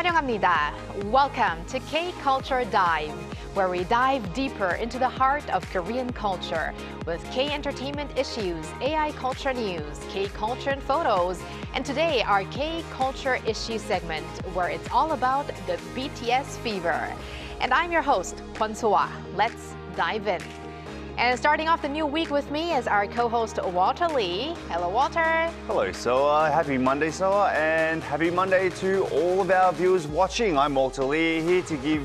환영합니다. Welcome to K-Culture Dive, where we dive deeper into the heart of Korean culture with K-entertainment issues, AI culture news, K-culture and photos, and today our K-Culture issue segment, where it's all about the BTS fever. And I'm your host, Kwon So-ah. Let's dive in. And starting off the new week with me is our co-host Walter Lee. Hello, Walter. Hello, Soa. Happy Monday, Soa, and happy Monday to all of our viewers watching. I'm Walter Lee, here to give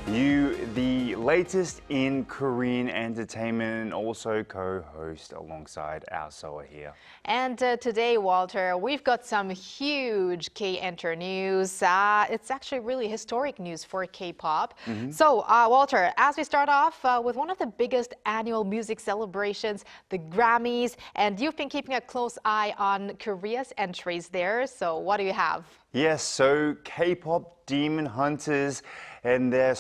you the latest in Korean entertainment and also co-host alongside our Soa here. And today, Walter, we've got some huge K-Enter news. It's actually really historic news for K-pop. So, Walter, as we start off with one of the biggest annual music celebrations, the Grammys, and you've been keeping a close eye on Korea's entries there. So, what do you have? Yes, so K-pop Demon Hunters and their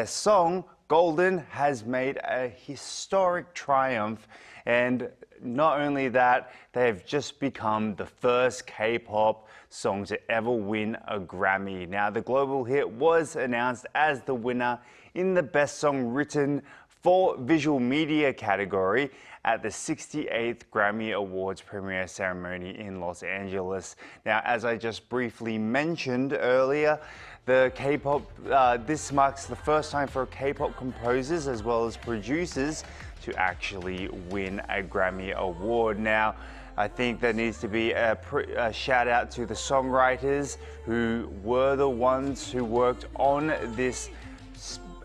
song Golden has made a historic triumph, and not only that, they have just become the first K-pop song to ever win a Grammy. Now, the global hit was announced as the winner in the Best Song Written for Visual Media category at the 68th Grammy Awards premiere ceremony in Los Angeles. Now, as I just briefly mentioned earlier, the K-pop, this marks the first time for K-pop composers as well as producers to actually win a Grammy Award. Now, I think there needs to be a shout out to the songwriters who were the ones who worked on this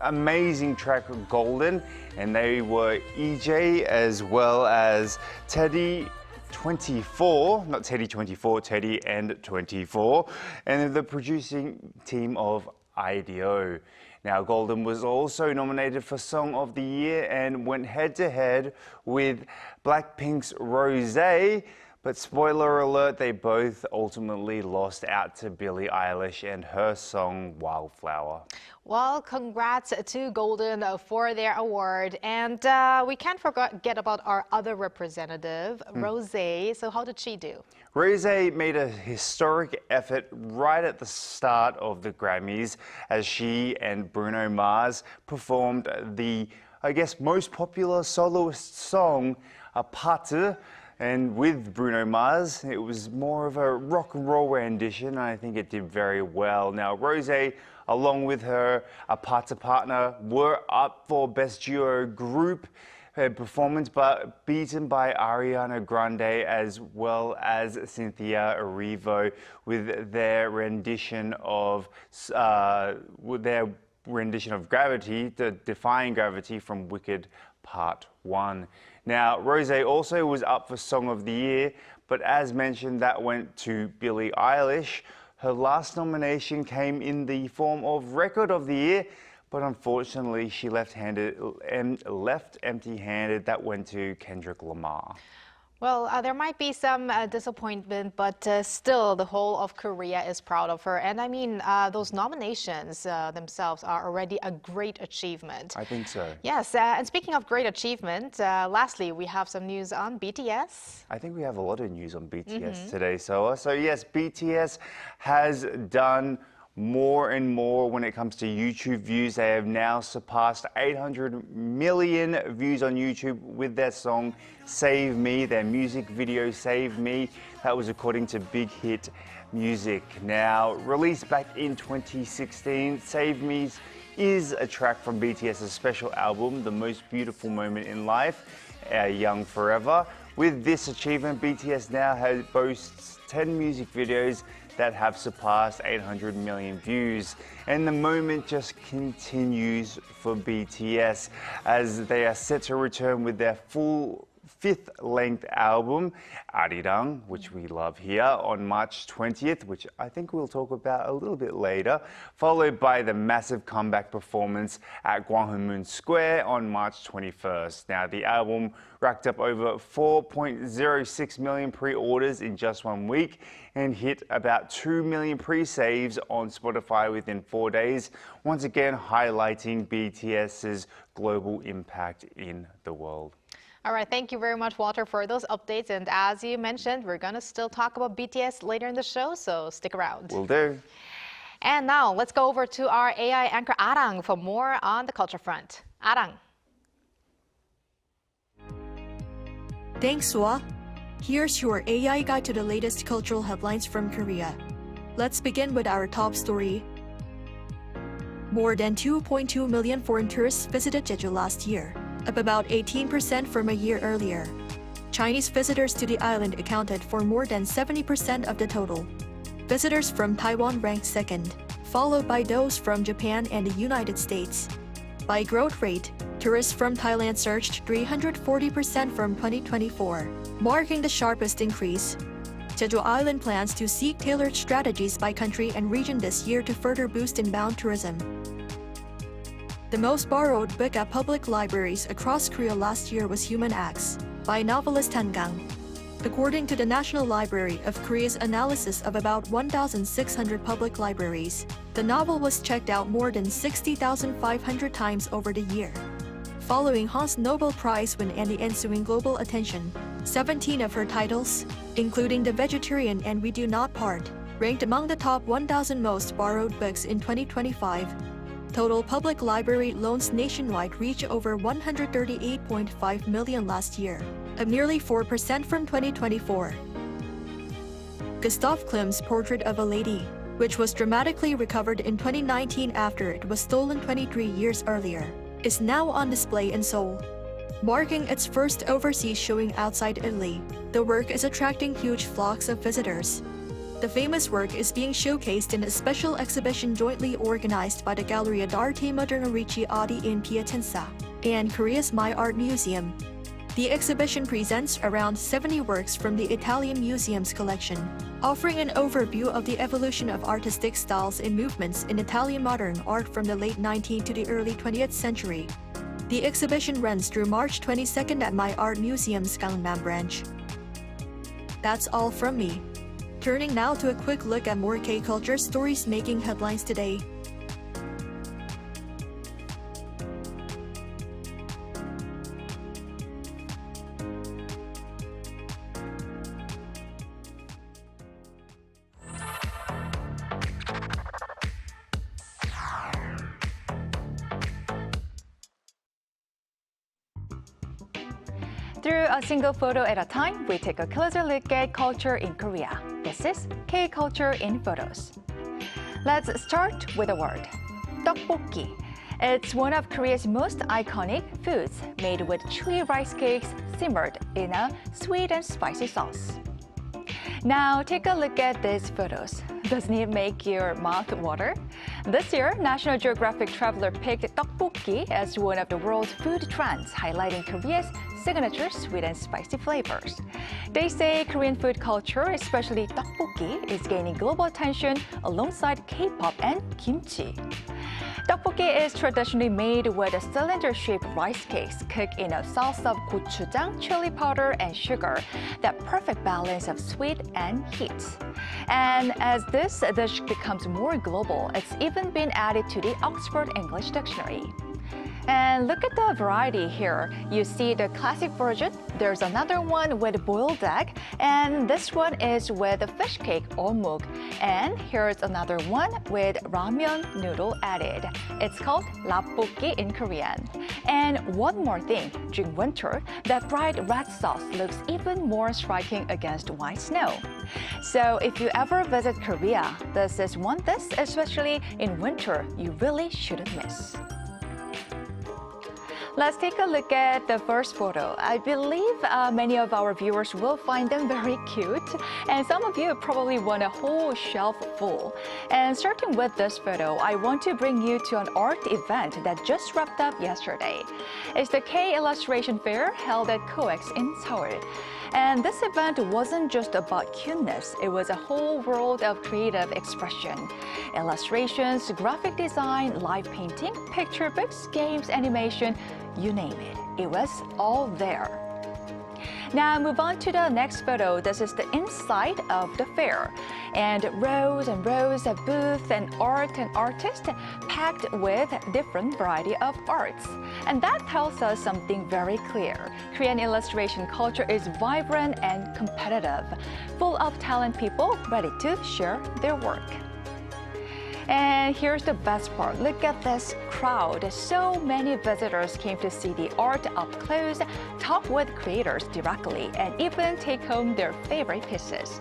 amazing track Golden, and they were EJ as well as Teddy 24, not Teddy 24, Teddy and 24, and the producing team of IDO. Now, Golden was also nominated for Song of the Year and went head-to-head with Blackpink's Rosé, but spoiler alert, they both ultimately lost out to Billie Eilish and her song Wildflower. Well, congrats to Golden for their award. And we can't forget about our other representative, Rosé. So how did she do? Rosé made a historic effort right at the start of the Grammys as she and Bruno Mars performed the, I guess, most popular soloist song, Aparte. And with Bruno Mars, it was more of a rock and roll rendition, and I think it did very well. Now, Rosé, along with her Aparte partner, were up for Best Duo Group performance, but beaten by Ariana Grande as well as Cynthia Erivo with their rendition of Gravity, the Defying Gravity from Wicked Part 1. Now, Rosé also was up for Song of the Year, but as mentioned, that went to Billie Eilish. Her last nomination came in the form of Record of the Year, but unfortunately, she left empty-handed. That went to Kendrick Lamar. Well, there might be some disappointment, but still the whole of Korea is proud of her. And I mean, those nominations themselves are already a great achievement. I think so. Yes, and speaking of great achievement, lastly, we have some news on BTS. I think we have a lot of news on BTS today, Soa. So yes, BTS has done more and more when it comes to YouTube views. They have now surpassed 800 million views on YouTube with their song Save Me, their music video Save Me. That was according to Big Hit Music. Now, released back in 2016, Save Me is a track from BTS's special album, The Most Beautiful Moment in Life, Young Forever. With this achievement, BTS now boasts 10 music videos that have surpassed 800 million views. And the moment just continues for BTS as they are set to return with their full fifth-length album, Arirang, which we love here, on March 20th, which I think we'll talk about a little bit later, followed by the massive comeback performance at Gwanghwamun Square on March 21st. Now, the album racked up over 4.06 million pre-orders in just 1 week and hit about 2 million pre-saves on Spotify within 4 days, once again highlighting BTS's global impact in the world. All right, thank you very much, Walter, for those updates. And as you mentioned, we're going to still talk about BTS later in the show, so stick around. Will do. And now let's go over to our AI anchor Arang for more on the culture front. Arang. Thanks, Sua. Here's your AI guide to the latest cultural headlines from Korea. Let's begin with our top story. More than 2.2 million foreign tourists visited Jeju last year, up about 18% from a year earlier. Chinese visitors to the island accounted for more than 70% of the total. Visitors from Taiwan ranked second, followed by those from Japan and the United States. By growth rate, tourists from Thailand surged 340% from 2024, marking the sharpest increase. Jeju Island plans to seek tailored strategies by country and region this year to further boost inbound tourism. The most borrowed book at public libraries across Korea last year was Human Acts, by novelist Han Gang. According to the National Library of Korea's analysis of about 1,600 public libraries, the novel was checked out more than 60,500 times over the year. Following Han's Nobel Prize win and the ensuing global attention, 17 of her titles, including The Vegetarian and We Do Not Part, ranked among the top 1,000 most borrowed books in 2025. Total public library loans nationwide reached over 138.5 million last year, up nearly 4% from 2024. Gustav Klimt's Portrait of a Lady, which was dramatically recovered in 2019 after it was stolen 23 years earlier, is now on display in Seoul. Marking its first overseas showing outside Italy, the work is attracting huge flocks of visitors. The famous work is being showcased in a special exhibition jointly organized by the Galleria d'Arte Moderna Ricci Adi in Piacenza and Korea's My Art Museum. The exhibition presents around 70 works from the Italian Museum's collection, offering an overview of the evolution of artistic styles and movements in Italian modern art from the late 19th to the early 20th century. The exhibition runs through March 22nd at My Art Museum's Gangnam branch. That's all from me. Turning now to a quick look at more K-culture stories making headlines today. Through a single photo at a time, we take a closer look at culture in Korea. This is K-Culture in Photos. Let's start with a word, tteokbokki. It's one of Korea's most iconic foods, made with chili rice cakes simmered in a sweet and spicy sauce. Now take a look at these photos. Doesn't it make your mouth water? This year, National Geographic Traveler picked tteokbokki as one of the world's food trends, highlighting Korea's signature sweet and spicy flavors. They say Korean food culture, especially tteokbokki, is gaining global attention alongside K-pop and kimchi. Tteokbokki is traditionally made with a cylinder-shaped rice cakes cooked in a sauce of gochujang, chili powder, and sugar, that perfect balance of sweet and heat. And as this dish becomes more global, it's even been added to the Oxford English Dictionary. And look at the variety here. You see the classic version. There's another one with boiled egg, and this one is with a fish cake omuk. And here's another one with ramyeon noodle added. It's called rapbokki in Korean. And one more thing, during winter, that bright red sauce looks even more striking against white snow. So if you ever visit Korea, this is one dish, especially in winter, you really shouldn't miss. Let's take a look at the first photo. I believe many of our viewers will find them very cute, and some of you probably want a whole shelf full. And starting with this photo, I want to bring you to an art event that just wrapped up yesterday. It's the K Illustration Fair held at COEX in Seoul. And this event wasn't just about cuteness, it was a whole world of creative expression. Illustrations, graphic design, live painting, picture books, games, animation, you name it. It was all there. Now move on to the next photo. This is the inside of the fair. And rows of booths and art and artists packed with different variety of arts. And that tells us something very clear. Korean illustration culture is vibrant and competitive, full of talented people ready to share their work. And here's the best part. Look at this crowd. So many visitors came to see the art up close, talk with creators directly, and even take home their favorite pieces.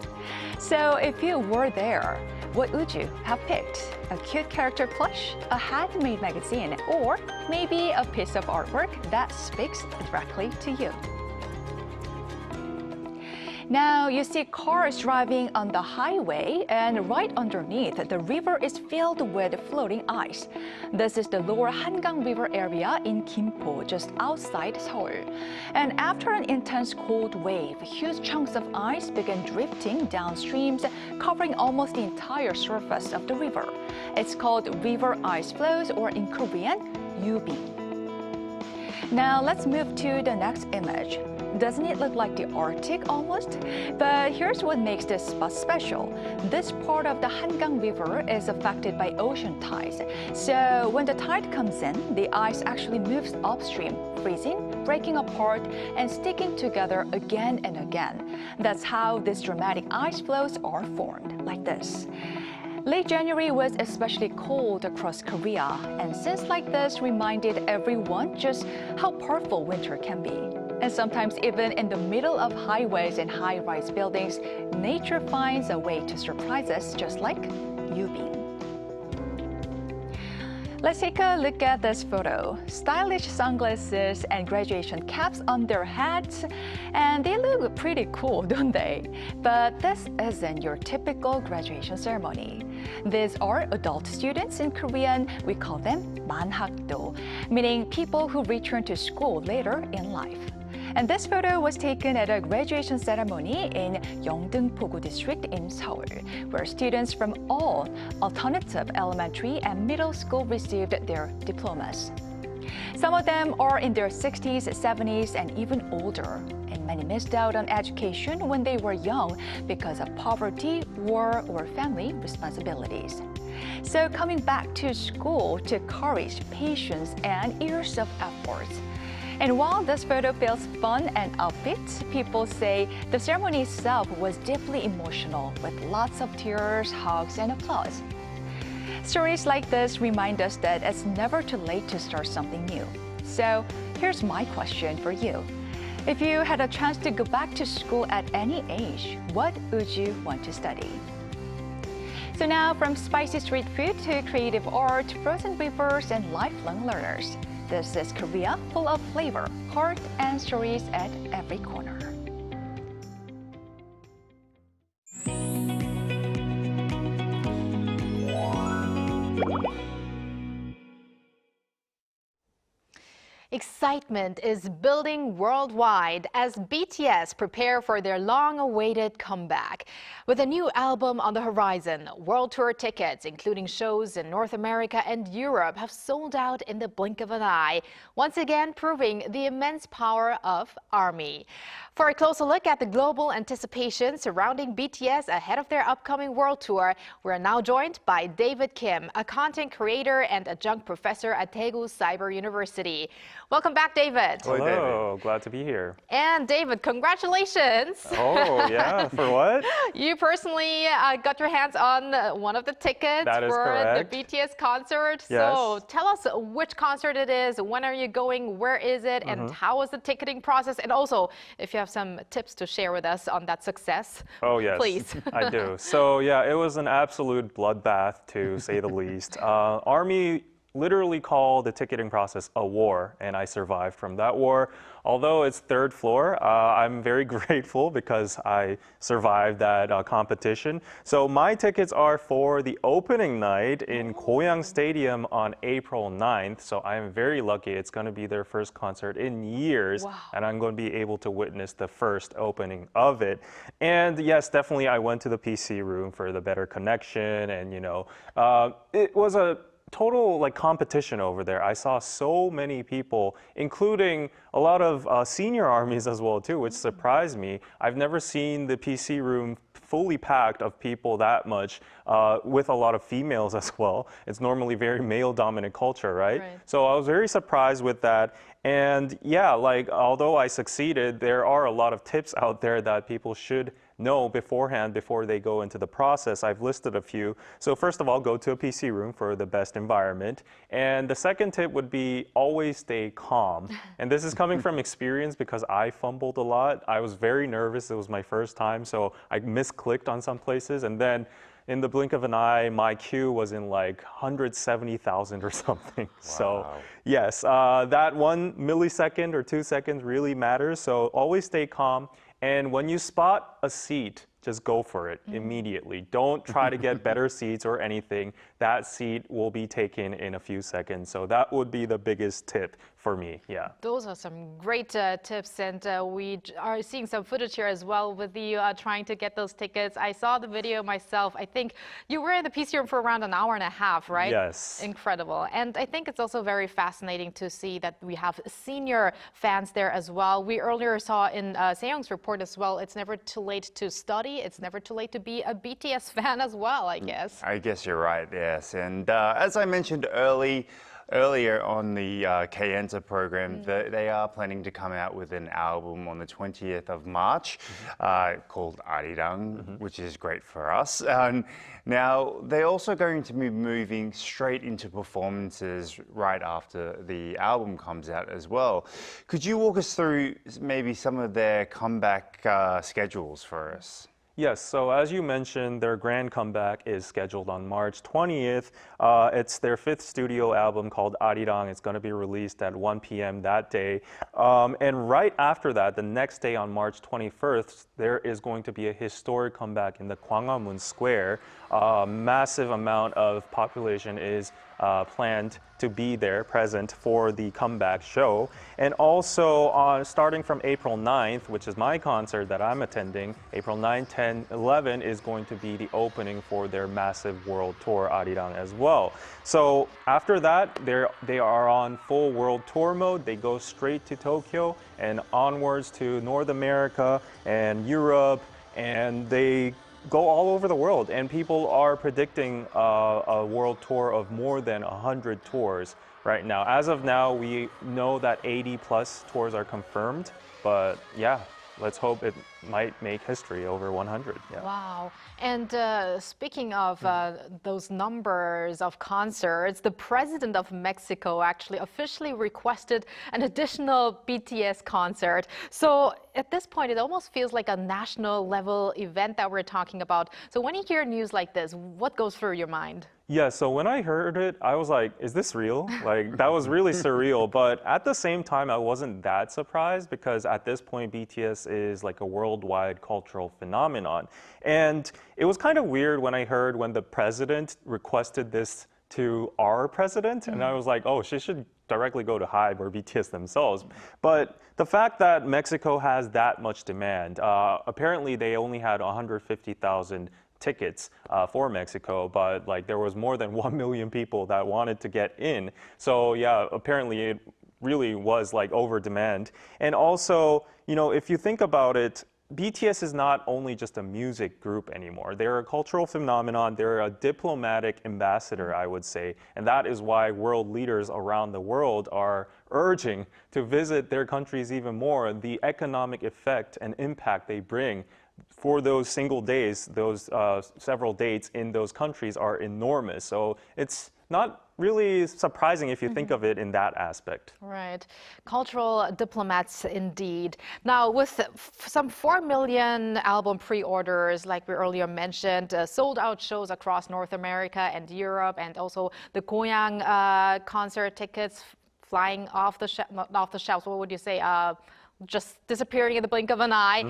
So if you were there, what would you have picked? A cute character plush, a handmade magazine, or maybe a piece of artwork that speaks directly to you? Now, you see cars driving on the highway, and right underneath, the river is filled with floating ice. This is the lower Hangang River area in Gimpo, just outside Seoul. And after an intense cold wave, huge chunks of ice began drifting downstreams, covering almost the entire surface of the river. It's called river ice flows, or in Korean, yubi. Now, let's move to the next image. Doesn't it look like the Arctic almost? But here's what makes this spot special. This part of the Hangang River is affected by ocean tides. So when the tide comes in, the ice actually moves upstream, freezing, breaking apart, and sticking together again and again. That's how these dramatic ice flows are formed, like this. Late January was especially cold across Korea, and scenes like this reminded everyone just how powerful winter can be. And sometimes even in the middle of highways and high-rise buildings, nature finds a way to surprise us, just like Yubi. Let's take a look at this photo. Stylish sunglasses and graduation caps on their heads, and they look pretty cool, don't they? But this isn't your typical graduation ceremony. These are adult students. In Korean, we call them manhakdo, meaning people who return to school later in life. And this photo was taken at a graduation ceremony in Yeongdeung-pogu district in Seoul, where students from all alternative elementary and middle school received their diplomas. Some of them are in their 60s, 70s, and even older, and many missed out on education when they were young because of poverty, war, or family responsibilities. So coming back to school took courage, patience, and years of efforts. And while this photo feels fun and upbeat, people say the ceremony itself was deeply emotional, with lots of tears, hugs, and applause. Stories like this remind us that it's never too late to start something new. So here's my question for you. If you had a chance to go back to school at any age, what would you want to study? So now, from spicy street food to creative art, frozen rivers, and lifelong learners, this is Korea, full of flavor, heart, and stories at every corner. Excitement is building worldwide as BTS prepare for their long-awaited comeback. With a new album on the horizon, world tour tickets, including shows in North America and Europe, have sold out in the blink of an eye, once again proving the immense power of ARMY. For a closer look at the global anticipation surrounding BTS ahead of their upcoming world tour, we're now joined by David Kim, a content creator and adjunct professor at Daegu Cyber University. Welcome back, David. Hello, glad to be here. And David, congratulations. Oh, yeah, for what? You personally got your hands on one of the tickets for correct. the BTS concert. Yes. So tell us which concert it is, when are you going, where is it, and how was the ticketing process? And also, if you have some tips to share with us on that success, Oh, yes, please. I do. So, yeah, it was an absolute bloodbath, to say the least. ARMY literally called the ticketing process a war, and I survived from that war. Although it's third floor, I'm very grateful because I survived that competition. So my tickets are for the opening night in Goyang Stadium on April 9th. So I am very lucky. It's going to be their first concert in years, and I'm going to be able to witness the first opening of it. And yes, definitely I went to the PC room for the better connection, and it was a total competition over there. I saw so many people, including a lot of senior armies as well too, which surprised me. I've never seen the PC room fully packed of people that much, with a lot of females as well. It's normally very male-dominant culture, right? So I was very surprised with that. And yeah, although I succeeded, there are a lot of tips out there that people should know beforehand before they go into the process, I've listed a few. So first of all, go to a PC room for the best environment. And the second tip would be always stay calm. And this is coming from experience because I fumbled a lot. I was very nervous. It was my first time, so I misclicked on some places. And then in the blink of an eye, my queue was in like 170,000 or something. Wow. So yes, that 1 millisecond or 2 seconds really matters. So always stay calm. And when you spot a seat, just go for it immediately. Don't try to get better seats or anything. That seat will be taken in a few seconds. So that would be the biggest tip for me, yeah. Those are some great tips, and we are seeing some footage here as well with you trying to get those tickets. I saw the video myself. I think you were in the PC room for around an hour and a half, right? Yes. Incredible. And I think it's also very fascinating to see that we have senior fans there as well. We earlier saw in Seyoung's report as well, it's never too late to study. It's never too late to be a BTS fan as well, I guess. I guess you're right, yes. And as I mentioned earlier on the K-Enter program, they are planning to come out with an album on the 20th of March called Arirang, which is great for us. Now, they're also going to be moving straight into performances right after the album comes out as well. Could you walk us through maybe some of their comeback schedules for us? Yes, so as you mentioned, their grand comeback is scheduled on March 20th. It's their 5th studio album called Arirang. It's going to be released at 1 p.m. that day. And right after that, the next day on March 21st, there is going to be a historic comeback in the Gwanghwamun Square. Massive amount of population is planned to be there present for the comeback show. And also starting from April 9th, which is my concert that I'm attending, April 9, 10, 11 is going to be the opening for their massive world tour, Arirang, as well. So after that, they are on full world tour mode. They go straight to Tokyo and onwards to North America and Europe, and they go all over the world, and people are predicting a world tour of more than 100 tours right now. As of now, we know that 80 plus tours are confirmed, but yeah, let's hope it might make history over 100. Yeah. Wow. And speaking of those numbers of concerts, the president of Mexico actually officially requested an additional BTS concert. So at this point, it almost feels like a national level event that we're talking about. So when you hear news like this, what goes through your mind? Yeah, so when I heard it, I was like, is this real? Like, that was really surreal. But at the same time, I wasn't that surprised because at this point, BTS is like a worldwide cultural phenomenon. And it was kind of weird when I heard when the president requested this to our president. And I was like, oh, she should directly go to HYBE or BTS themselves. But the fact that Mexico has that much demand, apparently they only had 150,000 tickets for Mexico, but like there was more than 1 million people that wanted to get in. So yeah, apparently it really was like over demand. And also, you know, if you think about it, BTS is not only just a music group anymore. They're a cultural phenomenon. They're a diplomatic ambassador, I would say. And that is why world leaders around the world are urging to visit their countries even more. The economic effect and impact they bring for those single days, those several dates in those countries are enormous. So it's not really surprising if you think of it in that aspect. Right. Cultural diplomats indeed. Now, with some 4 million album pre-orders, like we earlier mentioned, sold out shows across North America and Europe, and also the Goyang concert tickets flying off the shelves. What would you say? Just disappearing in the blink of an eye.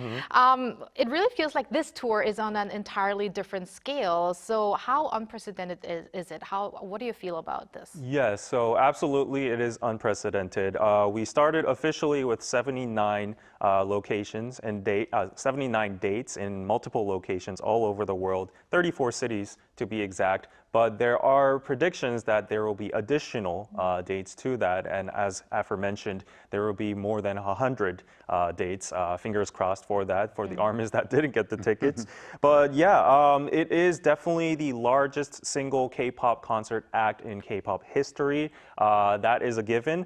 It really feels like this tour is on an entirely different scale. So how unprecedented is it? What do you feel about this? Yes, so absolutely it is unprecedented. We started officially with 79 locations and 79 dates in multiple locations all over the world, 34 cities to be exact. But there are predictions that there will be additional dates to that. And as aforementioned, there will be more than 100 dates. Fingers crossed for that, for the armies that didn't get the tickets. But yeah, it is definitely the largest single K-pop concert act in K-pop history. That is a given.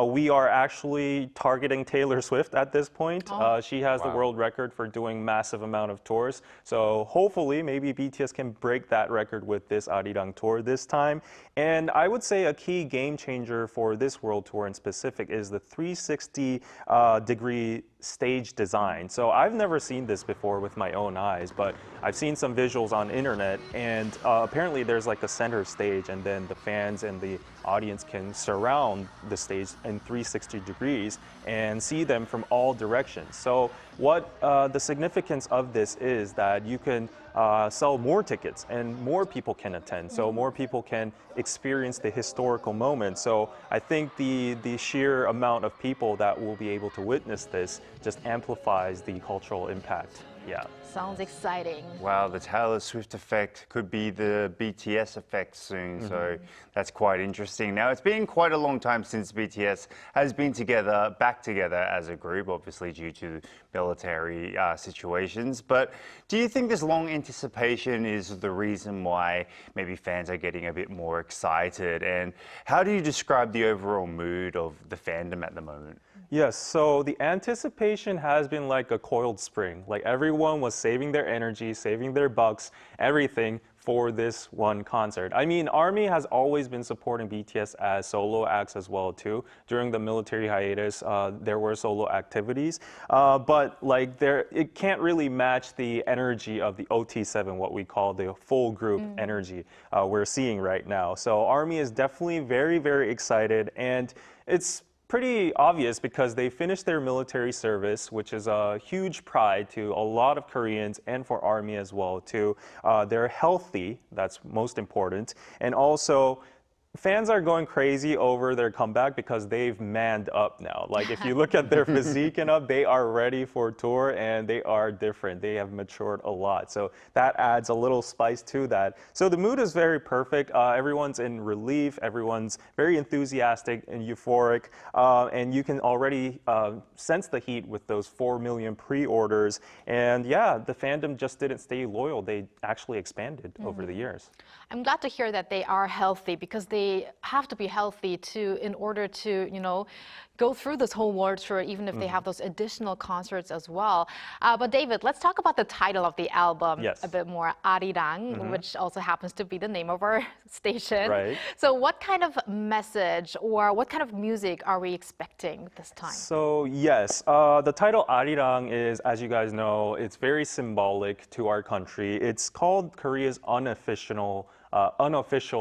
We are actually targeting Taylor Swift at this point. She has the world record for doing massive amount of tours. So hopefully, maybe BTS can break that record with this Arirang tour this time. And I would say a key game changer for this world tour in specific is the 360-degree stage design. So I've never seen this before with my own eyes, but I've seen some visuals on internet, and apparently there's like a center stage, and then the fans and the audience can surround the stage in 360 degrees and see them from all directions. So what the significance of this is that you can sell more tickets and more people can attend, so more people can experience the historical moment. So I think the sheer amount of people that will be able to witness this just amplifies the cultural impact. Yeah. Sounds exciting. Wow, the Taylor Swift effect could be the BTS effect soon, so that's quite interesting. Now, it's been quite a long time since BTS has been back together as a group, obviously due to military situations. But do you think this long anticipation is the reason why maybe fans are getting a bit more excited? And how do you describe the overall mood of the fandom at the moment? Yes, so the anticipation has been like a coiled spring. Like everyone was saving their energy, saving their bucks, everything for this one concert. I mean, ARMY has always been supporting BTS as solo acts as well too. During the military hiatus, there were solo activities, but like it can't really match the energy of the OT7, what we call the full group energy we're seeing right now. So ARMY is definitely very, very excited, and it's pretty obvious because they finished their military service, which is a huge pride to a lot of Koreans and for ARMY as well too. They're healthy, that's most important, and also fans are going crazy over their comeback because they've manned up now. Like if you look at their physique and up, they are ready for tour and they are different. They have matured a lot. So that adds a little spice to that. So the mood is very perfect. Everyone's in relief. Everyone's very enthusiastic and euphoric. And you can already sense the heat with those 4 million pre-orders. And yeah, the fandom just didn't stay loyal. They actually expanded over the years. I'm glad to hear that they are healthy, because they have to be healthy in order to, go through this whole world tour, even if they have those additional concerts as well. But David, let's talk about the title of the album a bit more, Arirang, which also happens to be the name of our station. Right. So what kind of message or what kind of music are we expecting this time? So yes, the title Arirang is, as you guys know, it's very symbolic to our country. It's called Korea's unofficial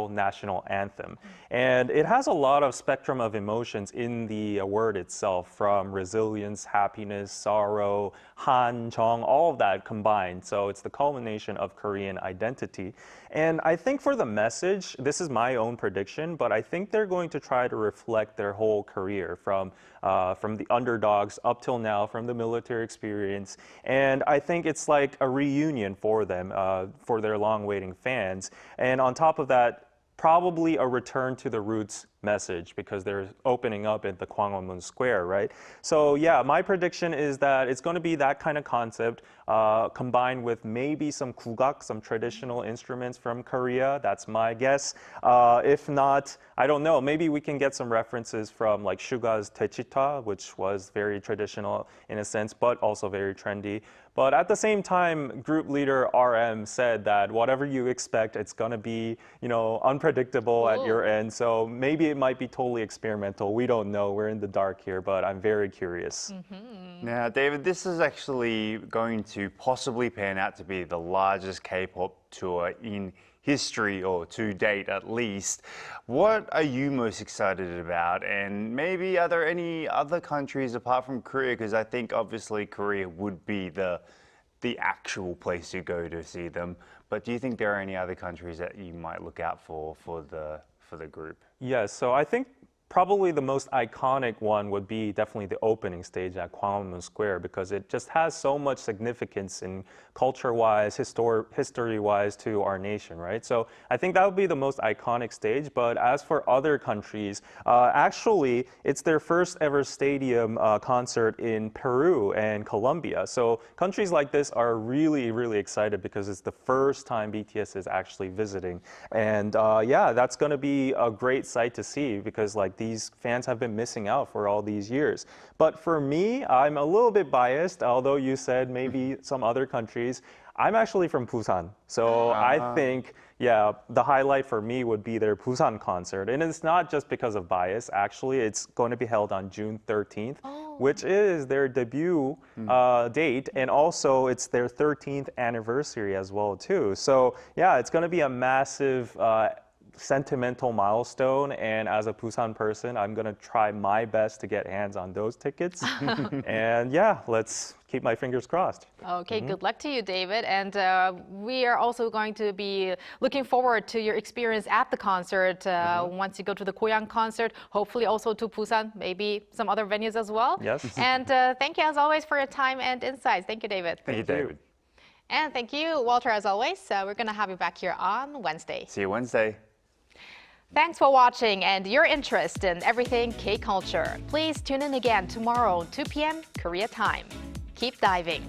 national anthem. And it has a lot of spectrum of emotions in the word itself, from resilience, happiness, sorrow, Han, Jong, all of that combined. So it's the culmination of Korean identity. And I think for the message, this is my own prediction, but I think they're going to try to reflect their whole career from the underdogs up till now, from the military experience. And I think it's like a reunion for them, for their long-waiting fans. And on top of that, probably a return to the roots message, because they're opening up at the Gwanghwamun Square, right? So yeah, my prediction is that it's going to be that kind of concept combined with maybe some kugak, some traditional instruments from Korea. That's my guess. If not, I don't know. Maybe we can get some references from like Suga's Daechita, which was very traditional in a sense, but also very trendy. But at the same time, group leader RM said that whatever you expect, it's going to be, unpredictable at your end. So maybe it might be totally experimental. We don't know. We're in the dark here, but I'm very curious. Now, David, this is actually going to possibly pan out to be the largest K-pop tour in history, or to date at least. What are you most excited about? And maybe are there any other countries apart from Korea? Because I think obviously Korea would be the actual place to go to see them. But do you think there are any other countries that you might look out for the group? Yes, so I think probably the most iconic one would be definitely the opening stage at Gwanghwamun Square because it just has so much significance in culture-wise, history-wise to our nation, right? So I think that would be the most iconic stage. But as for other countries, actually, it's their first ever stadium concert in Peru and Colombia. So countries like this are really, really excited because it's the first time BTS is actually visiting. And yeah, that's going to be a great sight to see because like these fans have been missing out for all these years. But for me, I'm a little bit biased, although you said maybe some other countries. I'm actually from Busan, so I think, yeah, the highlight for me would be their Busan concert. And it's not just because of bias, actually, it's going to be held on June 13th, which is their debut date, and also it's their 13th anniversary as well, too. So, yeah, it's going to be a massive sentimental milestone, and as a Busan person, I'm gonna try my best to get hands on those tickets. And yeah, let's keep my fingers crossed. Okay, good luck to you, David. And we are also going to be looking forward to your experience at the concert once you go to the Goyang concert, hopefully also to Busan, maybe some other venues as well. Yes. And thank you as always for your time and insights. Thank you, David. Thank you, David. And thank you, Walter, as always. We're gonna have you back here on Wednesday. See you Wednesday. Thanks for watching and your interest in everything K-culture. Please tune in again tomorrow, 2 p.m. Korea time. Keep diving.